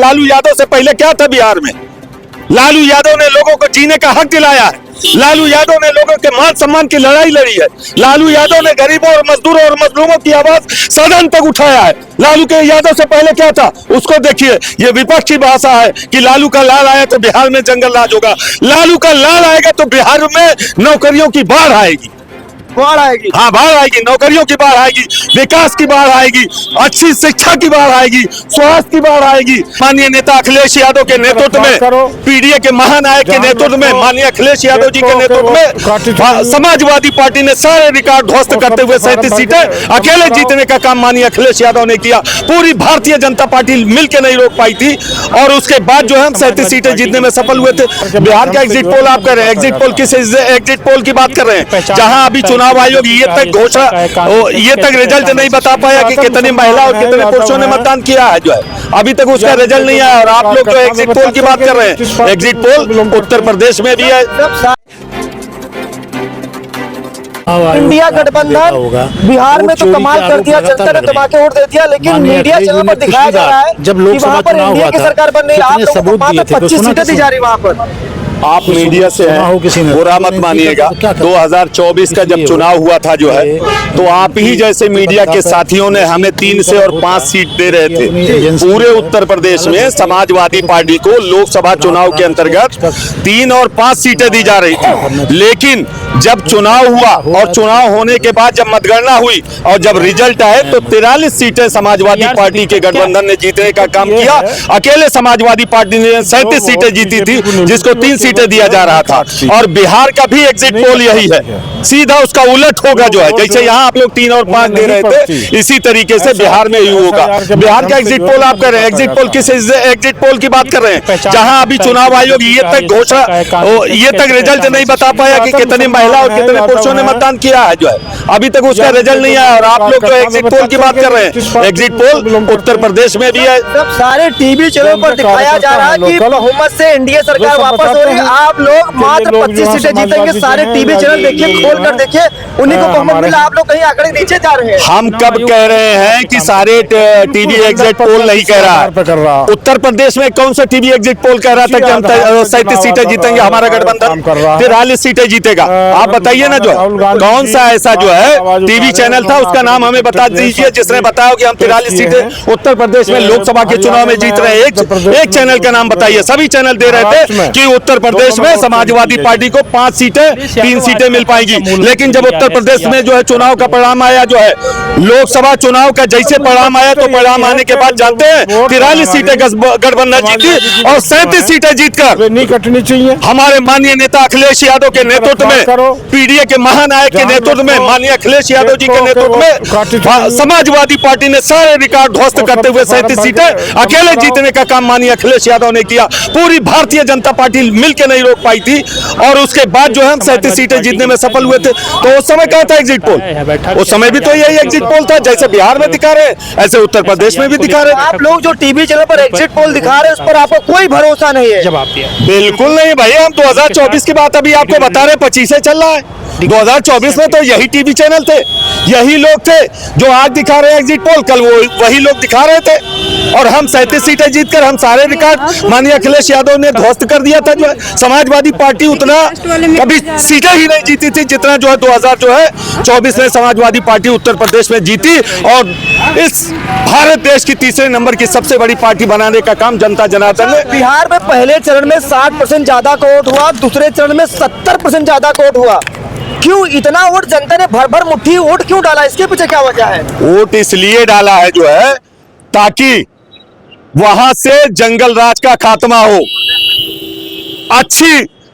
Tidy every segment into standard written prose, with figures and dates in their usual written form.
लालू यादव से पहले क्या था बिहार में? लालू यादव ने लोगों को जीने का हक दिलाया है। लालू यादव ने लोगों के मान सम्मान की लड़ाई लड़ी है। लालू यादव ने गरीबों और मजदूरों और मजलूमों की आवाज सदन तक उठाया है। लालू के यादव से पहले क्या था उसको देखिए। ये विपक्ष की भाषा है कि लालू का लाल आया तो बिहार में जंगल राज होगा। लालू का लाल आएगा तो बिहार में नौकरियों की बाढ़ आएगी। बाढ़ आएगी, हाँ बाढ़ आएगी, नौकरियों की बाढ़ आएगी, विकास की बाढ़ आएगी, अच्छी शिक्षा की बाढ़ आएगी, स्वास्थ्य की बाढ़ आएगी। माननीय नेता अखिलेश यादव के नेतृत्व में, पीडीए के महानायक के नेतृत्व में, माननीय अखिलेश यादव जी के नेतृत्व में समाजवादी पार्टी ने सारे रिकॉर्ड ध्वस्त करते हुए 37 सीटें अकेले जीतने का काम माननीय अखिलेश यादव ने किया। पूरी भारतीय जनता पार्टी मिलकर नहीं रोक पाई थी और उसके बाद जो है हम 37 सीटें जीतने में सफल हुए थे। बिहार का एग्जिट पोल आप कर रहे हैं, एग्जिट पोल किस एग्जिट पोल की बात कर रहे हैं? जहां अभी चुनाव आयोग ये तक घोषणा, ये तक रिजल्ट नहीं बता पाया कि कितनी महिला और कितने पुरुषों ने मतदान किया है, जो है अभी तक उसका रिजल्ट नहीं आया। और आप लोग जो एग्जिट पोल की बात कर रहे हैं, एग्जिट पोल उत्तर प्रदेश में भी है। इंडिया गठबंधन बिहार में तो कमाल कर दिया, जनता ने दबा के वोट दे दिया, लेकिन मीडिया चैनल पर दिखाया जा रहा है जब लोकसभा चुनाव हुआ था, सरकार बन रही है, आप लोगों को मात्र 25 सीटें दी जा रही वहाँ पर। आप मीडिया से हैं, बुरा मत मानिएगा। 2024 का जब चुनाव हुआ था जो है, तो आप ही जैसे मीडिया के साथियों ने हमें 3 से और 5 सीट दे रहे थे। पूरे उत्तर प्रदेश में समाजवादी पार्टी को लोकसभा चुनाव के अंतर्गत 3 और 5 सीटें दी जा रही थी। लेकिन जब चुनाव हुआ और चुनाव होने के बाद जब मतगणना हुई और जब रिजल्ट आए तो 43 सीटें समाजवादी पार्टी के गठबंधन ने जीतने का काम किया। अकेले समाजवादी पार्टी ने 37 सीटें जीती थी, जिसको 3 सीटें दिया जा रहा था। और बिहार का भी एग्जिट पोल यही है, सीधा उसका उलट होगा जो है। जैसे यहाँ आप लोग 3 और 5 दे रहे थे, इसी तरीके से बिहार में ही होगा। बिहार का एग्जिट पोल आप कर रहे हैं, एग्जिट पोल किस एग्जिट पोल की बात कर रहे हैं? जहाँ अभी चुनाव आयोग ये तक घोषणा, ये तक रिजल्ट नहीं बता पाया कि कितनी महिला और कितने पुरुषों ने मतदान किया है, जो है अभी तक उसका रिजल्ट नहीं आया। और आप लोग जो एग्जिट पोल की बात कर रहे हैं, एग्जिट पोल उत्तर प्रदेश में भी है। सारे टीवी चैनल पर दिखाया जा रहा है कि बहुमत से एनडीए सरकार वापस हो रही है। आप लोग मात्र 25 सीटें जीतेंगे। सारे टीवी चैनल देखिए, खोल कर देखिए, उन्हीं को बहुमत मिला। आप लोग कहीं आंकड़े नीचे जा रहे हैं। हम कब कह रहे हैं कि सारे टीवी एग्जिट पोल नहीं कह रहा है? उत्तर प्रदेश में कौन सा टीवी एग्जिट पोल कह रहा था कि हम 37 सीटें जीतेंगे, हमारा गठबंधन 43 सीटें जीतेगा? आप बताइए ना, जो कौन सा ऐसा जो है टीवी चैनल था, उसका नाम हमें बता दीजिए जिसने बताया कि हम 43 सीटें उत्तर प्रदेश में लोकसभा के चुनाव में जीत रहे हैं। एक चैनल का नाम बताइए। सभी चैनल दे रहे थे कि उत्तर प्रदेश में समाजवादी पार्टी को 5 सीटें, 3 सीटें मिल पाएगी। लेकिन जब उत्तर प्रदेश में जो है चुनाव का परिणाम आया, जो है लोकसभा चुनाव का जैसे परिणाम आया, तो परिणाम आने के बाद जानते हैं 43 सीटें गठबंधन जीती और 37 सीटें जीतकर नहीं कटनी चाहिए। हमारे माननीय नेता अखिलेश यादव के नेतृत्व में, पीडीए के महानायक के नेतृत्व में, माननीय अखिलेश यादव जी के नेतृत्व में समाजवादी पार्टी ने सारे रिकॉर्ड ध्वस्त करते हुए 37 सीटें अकेले जीतने का काम माननीय अखिलेश यादव ने किया। पूरी भारतीय जनता पार्टी मिलकर नहीं रोक पाई थी और उसके बाद जो है हम 37 सीटें जीतने में सफल हुए थे। तो उस समय क्या था एग्जिट पोल? उस समय भी तो यही एग्जिट पोल था। जैसे बिहार में दिखा रहे ऐसे उत्तर प्रदेश में भी दिखा रहे। आप लोग जो टीवी चैनल पर एग्जिट पोल दिखा रहे हैं, उस पर आपको कोई भरोसा नहीं है? जवाब दिया बिल्कुल नहीं भाई। हम 2024 की बात अभी आपको बता रहे, 25 से चल रहा है। 2024 में तो यही टीवी चैनल थे, यही लोग थे जो आज दिखा रहे हैं एग्जिट पोल, कल वो वही लोग दिखा रहे थे। और हम 37 सीटें जीतकर हम सारे रिकॉर्ड माननीय अखिलेश यादव ने ध्वस्त कर दिया था। जो है समाजवादी पार्टी उतना कभी सीटें ही नहीं जीती थी जितना जो है 2024 में समाजवादी पार्टी उत्तर प्रदेश में जीती और इस भारत देश की तीसरे नंबर की सबसे बड़ी पार्टी बनाने का काम जनता जनार्दन ने। बिहार में पहले चरण में 60% ज्यादा का वोट हुआ, दूसरे चरण में 70% ज्यादा का वोट हुआ। क्यों इतना वोट जनता ने भर भर मुट्ठी वोट क्यों डाला? इसके पीछे क्या वजह है? वोट इसलिए डाला है जो है ताकि वहां से जंगल राज का खात्मा हो।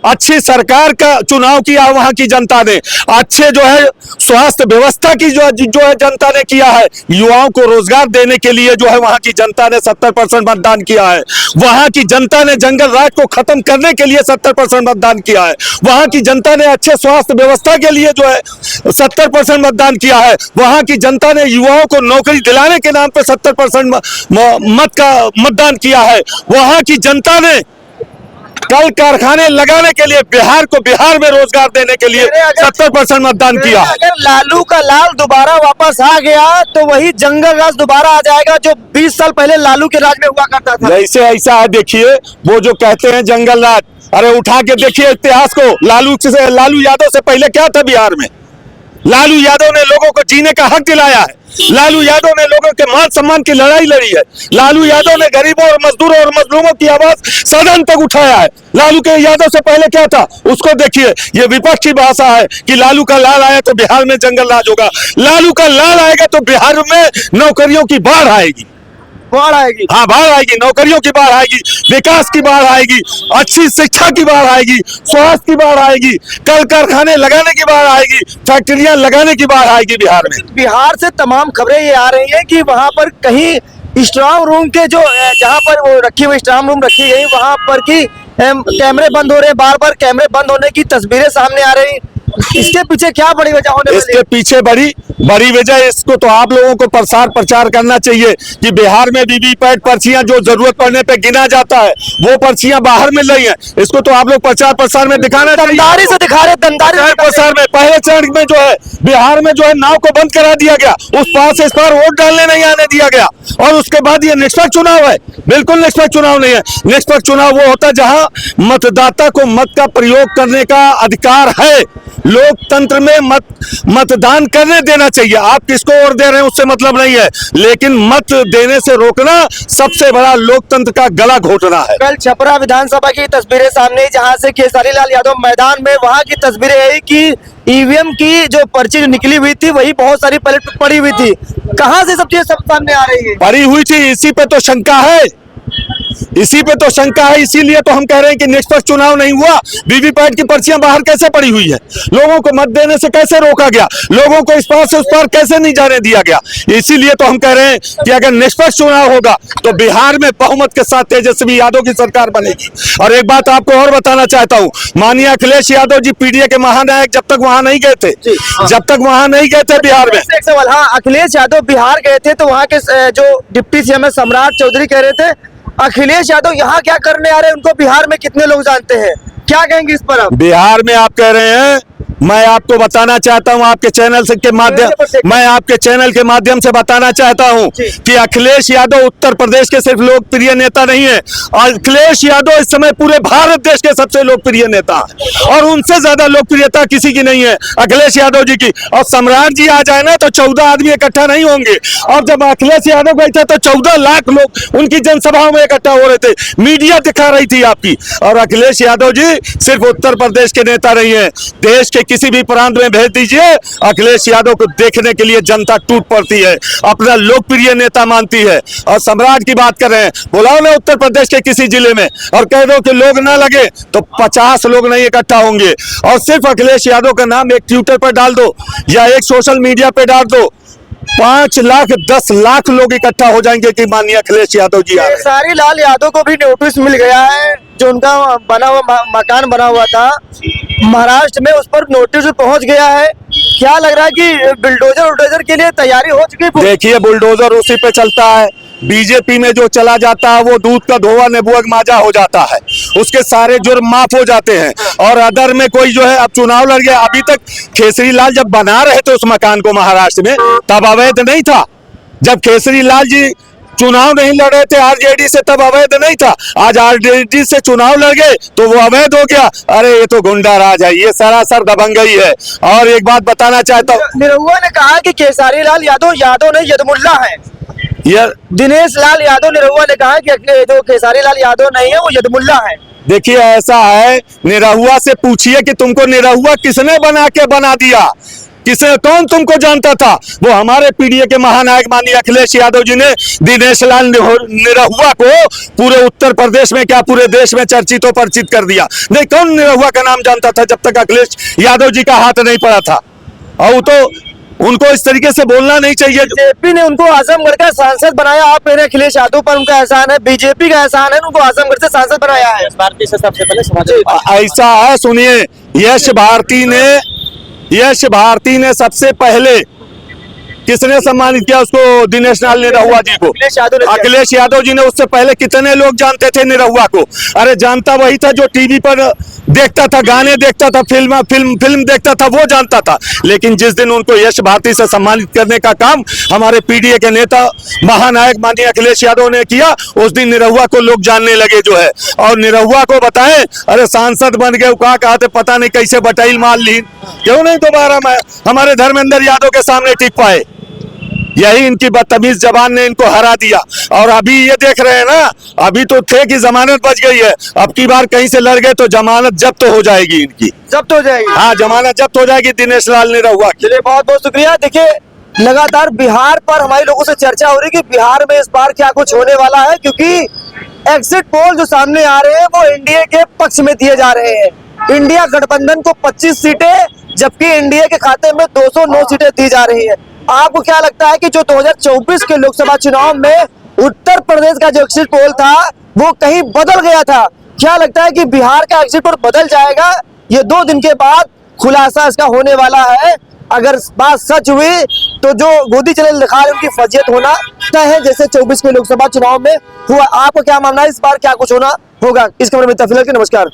अच्छी सरकार का चुनाव किया वहां की जनता ने, अच्छे जो है स्वास्थ्य व्यवस्था की जो है जनता ने किया है। युवाओं को रोजगार देने के लिए जो है वहां की जनता ने 70% मतदान किया है। वहां की जनता ने जंगल राज को खत्म करने के लिए 70% मतदान किया है। वहां की जनता ने अच्छे स्वास्थ्य व्यवस्था के लिए जो है 70% मतदान किया है। वहां की जनता ने युवाओं को नौकरी दिलाने के नाम पर 70% मतदान किया है। वहां की जनता ने कल कारखाने लगाने के लिए बिहार को बिहार में रोजगार देने के लिए 70% मतदान किया। अगर लालू का लाल दोबारा वापस आ गया तो वही जंगल राज दोबारा आ जाएगा जो 20 साल पहले लालू के राज में हुआ करता था। जैसे ऐसा है, देखिए वो जो कहते हैं जंगल राज, अरे उठा के देखिए इतिहास को। लालू यादव से पहले क्या था बिहार में? लालू यादव ने लोगों को जीने का हक दिलाया है। लालू यादव ने लोगों के मान सम्मान की लड़ाई लड़ी है। लालू यादव ने गरीबों और मजदूरों और मजलूमों की आवाज सदन तक उठाया है। लालू के यादव से पहले क्या था उसको देखिए। ये विपक्ष की भाषा है कि लालू का लाल आया तो बिहार में जंगल राज होगा। लालू का लाल आएगा तो बिहार में नौकरियों की बाढ़ आएगी। बाढ़ आएगी, हाँ बाढ़ आएगी, नौकरियों की बाढ़ आएगी, विकास की बाढ़ आएगी, अच्छी शिक्षा की बाढ़ आएगी, स्वास्थ्य की बाढ़ आएगी, कल कारखाने लगाने की बाढ़ आएगी, फैक्ट्रियां लगाने की बाढ़ आएगी बिहार में। बिहार से तमाम खबरें ये आ रही हैं कि वहां पर कहीं स्ट्रांग रूम के जो जहां पर वो रखी हुई स्ट्रांग रूम रखी गई वहां पर की कैमरे बंद हो रहे हैं, बार बार कैमरे बंद होने की तस्वीरें सामने आ रही। इसके पीछे क्या बड़ी वजह होने वाली है? इसके पीछे बड़ी वजह, इसको तो आप लोगों को प्रचार करना चाहिए कि बिहार में वीवीपैट पर्चियां जो जरूरत पड़ने पे गिना जाता है वो पर्चियां बाहर मिल रही हैं। इसको तो आप लोग प्रचार में दिखाना चाहिए। दमदारी से दिखा रहे, दमदारी प्रसार में पहले चरण में जो है बिहार में जो है नाव को बंद करा दिया गया, उस पार से इस पार वोट डालने नहीं आने दिया गया। और उसके बाद ये निष्पक्ष चुनाव है, बिल्कुल निष्पक्ष चुनाव नहीं है। निष्पक्ष चुनाव वो होता है जहां मतदाता को मत का प्रयोग करने का अधिकार है। लोकतंत्र में मतदान करने देना चाहिए। आप किसको वोट दे रहे हैं उससे मतलब नहीं है, लेकिन मत देने से रोकना सबसे बड़ा लोकतंत्र का गला घोटना है। कल छपरा विधानसभा की तस्वीरें सामने आई जहां से केसरी लाल यादव मैदान में, वहां की तस्वीरें आई कि ईवीएम की जो पर्ची जो निकली हुई थी वही बहुत सारी पड़ी हुई थी। कहां से सब चीजें सब सामने आ रही है? पड़ी हुई थी, इसी पे तो शंका है, इसी पे तो शंका है। इसीलिए तो हम कह रहे हैं कि निष्पक्ष चुनाव नहीं हुआ। वीवीपैट की पर्चियां बाहर कैसे पड़ी हुई है? लोगों को मत देने से कैसे रोका गया? लोगों को इस पार से उस पार कैसे नहीं जाने दिया गया? इसीलिए तो हम कह रहे हैं कि अगर निष्पक्ष चुनाव होगा तो बिहार में बहुमत के साथ तेजस्वी यादव की सरकार बनेगी। और एक बात आपको और बताना चाहता हूँ, माननीय अखिलेश यादव जी पीडीए के महानायक जब तक वहां नहीं गए थे, बिहार में। एक सवाल, हाँ, अखिलेश यादव बिहार गए थे तो वहाँ के जो डिप्टी सीएम है सम्राट चौधरी कह रहे थे अखिलेश यादव यहाँ क्या करने आ रहे हैं, उनको बिहार में कितने लोग जानते हैं? क्या कहेंगे इस पर आप? बिहार में आप कह रहे हैं, मैं आपको बताना चाहता हूं आपके चैनल से के माध्यम, मैं आपके चैनल के माध्यम से बताना चाहता हूं कि अखिलेश यादव उत्तर प्रदेश के सिर्फ लोकप्रिय नेता नहीं है। अखिलेश यादव इस समय पूरे भारत देश के सबसे लोकप्रिय नेता है और उनसे ज्यादा लोकप्रियता किसी की नहीं है अखिलेश यादव जी की। और सम्राट जी आ जाए ना तो 14 आदमी इकट्ठा नहीं होंगे। और जब अखिलेश यादव गए थे तो 14 लाख लोग उनकी जनसभाओं में इकट्ठा हो रहे थे, मीडिया दिखा रही थी आपकी। और अखिलेश यादव जी सिर्फ उत्तर प्रदेश के नेता नहीं है, देश के किसी भी प्रांत में भेज दीजिए, अखिलेश यादव को देखने के लिए जनता टूट पड़ती है, अपना लोकप्रिय नेता मानती है। और सम्राट की बात कर रहे हैं, बुलाओ ना उत्तर प्रदेश के किसी जिले में और कह दो कि लोग ना लगे तो 50 लोग नहीं इकट्ठा होंगे। और सिर्फ अखिलेश यादव का नाम एक ट्विटर पर डाल दो या एक सोशल मीडिया पे डाल दो, 5 लाख 10 लाख लोग इकट्ठा हो जाएंगे कि माननीय अखिलेश यादव जी आ रहे हैं। केसरी लाल यादव को भी नोटिस मिल गया है, जो उनका बना हुआ मकान बना हुआ था महाराष्ट्र में, उस पर नोटिस पहुंच गया है। क्या लग रहा है कि बुलडोजर के लिए तैयारी हो चुकी है? देखिए बुलडोजर उसी पे चलता है। बीजेपी में जो चला जाता है वो दूध का धोआ नेबुआ माजा हो जाता है, उसके सारे जुर्म माफ हो जाते हैं। और अदर में कोई जो है अब चुनाव लड़ गया, अभी तक केसरी लाल जब बना रहे थे उस मकान को महाराष्ट्र में तब अवैध नहीं था। जब केसरी लाल जी चुनाव नहीं लड़ रहे थे आरजेडी से तब अवैध नहीं था। आज आरजेडी से चुनाव लड़ गए तो वो अवैध हो गया। अरे ये तो गुंडा राज है, ये सरासर दबंगई है। और एक बात बताना चाहता हूँ, निरहुआ ने कहा कि केसरी लाल यादव नहीं यदमुल्ला है। दिनेश लाल यादव निरहुआ ने कहा कि जो केसरी लाल यादव नहीं है वो यदमुल्ला है। देखिए ऐसा है, निरहुआ से पूछिए कि तुमको निरहुआ किसने बना दिया, कौन तुमको जानता था? वो हमारे पीडीए के महानायक माननीय अखिलेश यादव जी ने दिनेश लाल निरहुआ को पूरे उत्तर प्रदेश में क्या पूरे देश में चर्चित परिचित कर दिया। नहीं, कौन निरहुआ का नाम जानता था जब तक अखिलेश यादव जी का हाथ नहीं पड़ा था? और तो उनको इस तरीके से बोलना नहीं चाहिए। बीजेपी ने उनको आजमगढ़ का सांसद बनाया, आप कह रहे हैं अखिलेश यादव पर उनका एहसान है, बीजेपी का एहसान है, उनको आजमगढ़ से सांसद बनाया है। भारती से सबसे पहले ऐसा है, सुनिए, यश भारती ने सबसे पहले किसने सम्मानित किया उसको? दिनेश लाल निरहुआ जी को। अखिलेश यादव जी ने। उससे पहले कितने लोग जानते थे निरहुआ को? अरे जानता वही था जो टीवी पर देखता था, गाने देखता था, फिल्म देखता था, वो जानता था। लेकिन जिस दिन उनको यश भारती से सम्मानित करने का काम हमारे पीडीए के नेता महानायक माननीय अखिलेश यादव ने किया, उस दिन निरहुआ को लोग जानने लगे जो है। और निरहुआ को बताएं, अरे सांसद बन गए, कहा थे पता नहीं कैसे बटाइल मार ली, क्यों नहीं दोबारा मैं हमारे धर्मेंद्र यादव के सामने टिक पाए? यही इनकी बदतमीज जबान ने इनको हरा दिया। और अभी ये देख रहे हैं ना, अभी तो थे कि जमानत बच गई है, अब की बार कहीं से लड़ गए तो जमानत जब्त हो जाएगी इनकी। जब्त हो जाएगी? हाँ, जमानत जब्त हो जाएगी दिनेश लाल निरहुआ की। चलिए, बहुत बहुत शुक्रिया। देखिए, लगातार बिहार पर हमारे लोगों से चर्चा हो रही है कि बिहार में इस बार क्या कुछ होने वाला है, क्योंकि एग्जिट पोल जो सामने आ रहे हैं वो एनडीए के पक्ष में दिए जा रहे हैं। इंडिया गठबंधन को 25 सीटें, जबकि एनडीए के खाते में 209 सीटें दी जा रही है। आपको क्या लगता है कि जो 2024 के लोकसभा चुनाव में उत्तर प्रदेश का जो एग्जिट पोल था वो कहीं बदल गया था? क्या लगता है कि बिहार का एग्जिट पोल बदल जाएगा? ये 2 दिन के बाद खुलासा इसका होने वाला है। अगर बात सच हुई तो जो गोदी चैनल दिखा रहे उनकी फजियत होना तय है, जैसे 24 के लोकसभा चुनाव में हुआ। आपको क्या मानना है, इस बार क्या कुछ होना होगा? इस खबर में तफसील के नमस्कार।